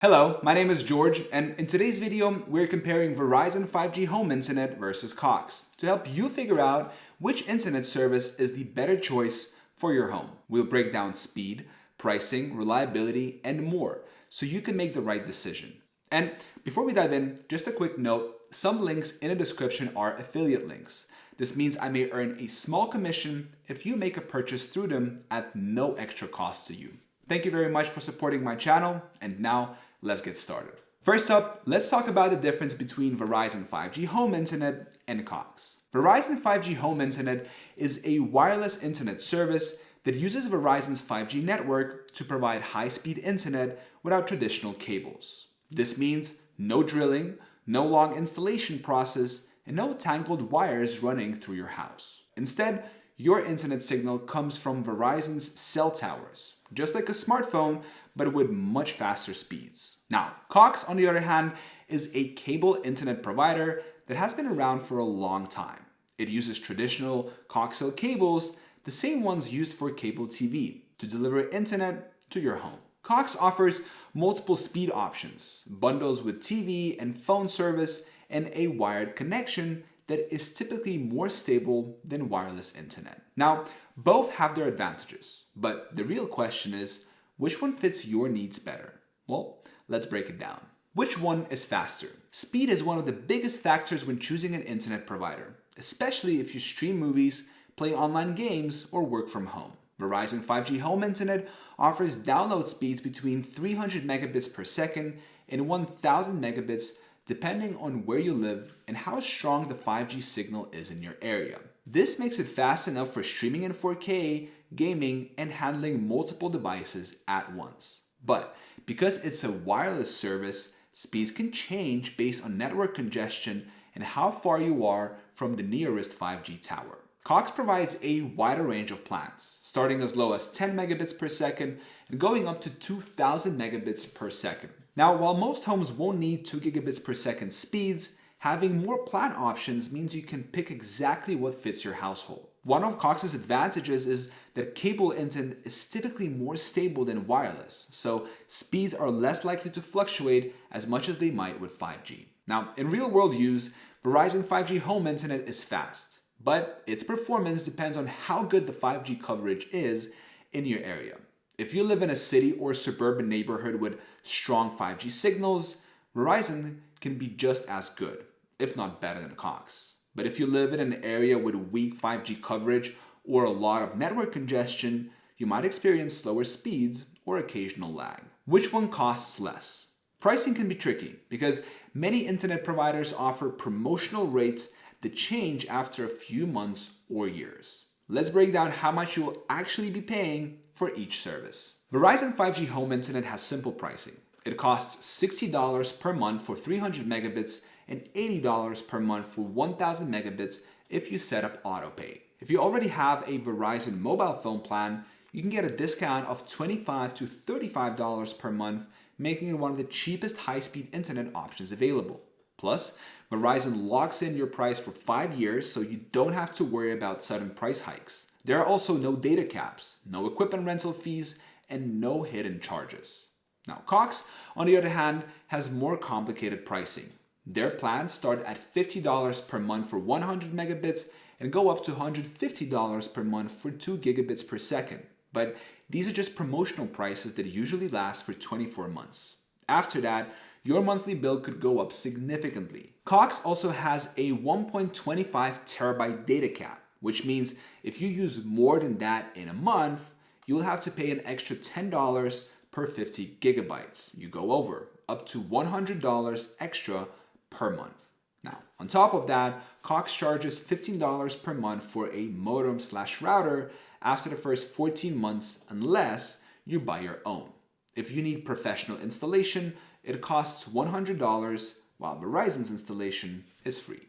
Hello, my name is George, and in today's video, we're comparing Verizon 5G home internet versus Cox to help you figure out which internet service is the better choice for your home. We'll break down speed, pricing, reliability, and more so you can make the right decision. And before we dive in, just a quick note, some links in the description are affiliate links. This means I may earn a small commission if you make a purchase through them at no extra cost to you. Thank you very much for supporting my channel, and now let's get started. First up, let's talk about the difference between Verizon 5G home internet and Cox. Verizon 5G home internet is a wireless internet service that uses Verizon's 5G network to provide high-speed internet without traditional cables. This means no drilling, no long installation process, and no tangled wires running through your house. Instead, your internet signal comes from Verizon's cell towers, just like a smartphone, but with much faster speeds. Now, Cox, on the other hand, is a cable internet provider that has been around for a long time. It uses traditional coaxial cables, the same ones used for cable TV, to deliver internet to your home. Cox offers multiple speed options, bundles with TV and phone service, and a wired connection that is typically more stable than wireless internet. Now, both have their advantages, but the real question is, which one fits your needs better? Well, let's break it down. Which one is faster? Speed is one of the biggest factors when choosing an internet provider, especially if you stream movies, play online games, or work from home. Verizon 5G home internet offers download speeds between 300 megabits per second and 1000 megabits depending on where you live and how strong the 5G signal is in your area. This makes it fast enough for streaming in 4K, gaming, and handling multiple devices at once. But because it's a wireless service, speeds can change based on network congestion and how far you are from the nearest 5G tower. Cox provides a wider range of plans, starting as low as 10 megabits per second and going up to 2000 megabits per second. Now, while most homes won't need 2 gigabits per second speeds, having more plan options means you can pick exactly what fits your household. One of Cox's advantages is that cable internet is typically more stable than wireless, so speeds are less likely to fluctuate as much as they might with 5G. Now, in real-world use, Verizon 5G home internet is fast, but its performance depends on how good the 5G coverage is in your area. If you live in a city or suburban neighborhood with strong 5G signals, Verizon can be just as good, if not better than Cox. But if you live in an area with weak 5G coverage or a lot of network congestion, you might experience slower speeds or occasional lag. Which one costs less? Pricing can be tricky because many internet providers offer promotional rates that change after a few months or years. Let's break down how much you will actually be paying for each service. Verizon 5G home internet has simple pricing. It costs $60 per month for 300 megabits and $80 per month for 1000 megabits if you set up autopay. If you already have a Verizon mobile phone plan, you can get a discount of $25 to $35 per month, making it one of the cheapest high-speed internet options available. Plus, Verizon locks in your price for 5 years so you don't have to worry about sudden price hikes. There are also no data caps, no equipment rental fees, and no hidden charges. Now, Cox, on the other hand, has more complicated pricing. Their plans start at $50 per month for 100 megabits and go up to $150 per month for 2 gigabits per second. But these are just promotional prices that usually last for 24 months. After that, your monthly bill could go up significantly. Cox also has a 1.25 terabyte data cap, which means if you use more than that in a month, you'll have to pay an extra $10 per 50 gigabytes. You go over, up to $100 extra per month. Now, on top of that, Cox charges $15 per month for a modem/router after the first 14 months unless you buy your own. If you need professional installation, it costs $100, while Verizon's installation is free.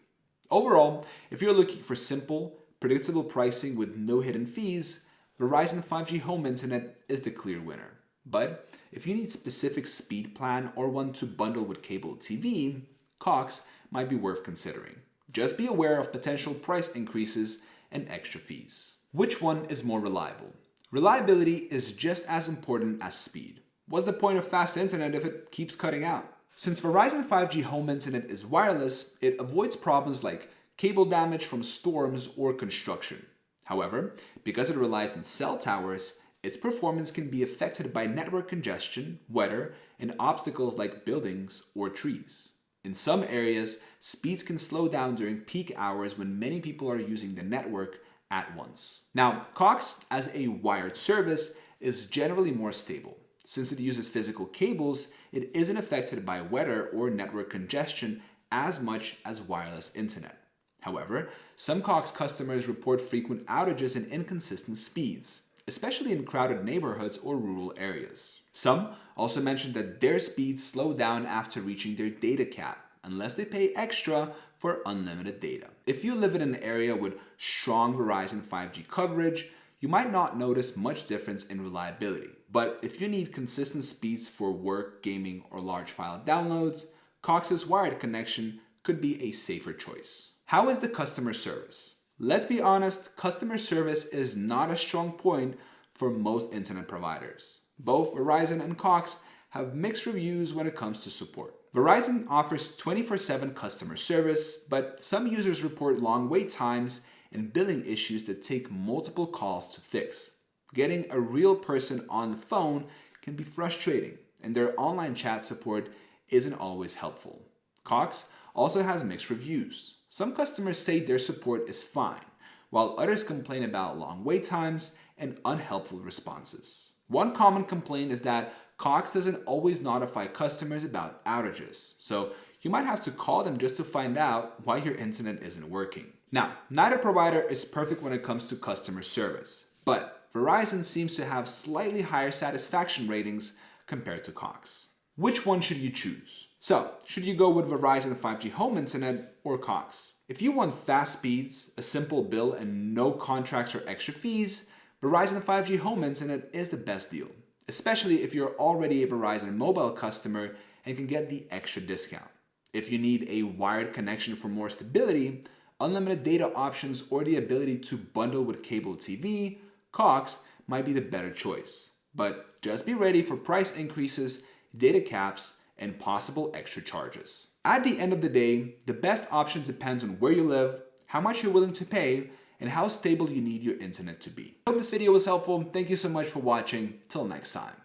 Overall, if you're looking for simple, predictable pricing with no hidden fees, Verizon 5G home internet is the clear winner. But if you need specific speed plan or want to bundle with cable TV, Cox might be worth considering. Just be aware of potential price increases and extra fees. Which one is more reliable? Reliability is just as important as speed. What's the point of fast internet if it keeps cutting out? Since Verizon 5G home internet is wireless, it avoids problems like cable damage from storms or construction. However, because it relies on cell towers, its performance can be affected by network congestion, weather, and obstacles like buildings or trees. In some areas, speeds can slow down during peak hours when many people are using the network at once. Now, Cox, as a wired service, is generally more stable. Since it uses physical cables, it isn't affected by weather or network congestion as much as wireless internet. However, some Cox customers report frequent outages and inconsistent speeds, especially in crowded neighborhoods or rural areas. Some also mentioned that their speeds slow down after reaching their data cap, unless they pay extra for unlimited data. If you live in an area with strong Verizon 5G coverage, you might not notice much difference in reliability. But if you need consistent speeds for work, gaming, or large file downloads, Cox's wired connection could be a safer choice. How is the customer service? Let's be honest, customer service is not a strong point for most internet providers. Both Verizon and Cox have mixed reviews when it comes to support. Verizon offers 24/7 customer service, but some users report long wait times and billing issues that take multiple calls to fix. Getting a real person on the phone can be frustrating, and their online chat support isn't always helpful. Cox also has mixed reviews. Some customers say their support is fine, while others complain about long wait times and unhelpful responses. One common complaint is that Cox doesn't always notify customers about outages, so you might have to call them just to find out why your internet isn't working. Now, neither provider is perfect when it comes to customer service, but Verizon seems to have slightly higher satisfaction ratings compared to Cox. Which one should you choose? So, should you go with Verizon 5G home internet or Cox? If you want fast speeds, a simple bill, and no contracts or extra fees, Verizon 5G home internet is the best deal, especially if you're already a Verizon mobile customer and can get the extra discount. If you need a wired connection for more stability, unlimited data options, or the ability to bundle with cable TV, Cox might be the better choice. But just be ready for price increases, data caps, and possible extra charges. At the end of the day, the best option depends on where you live, how much you're willing to pay, and how stable you need your internet to be. I hope this video was helpful. Thank you so much for watching. Till next time.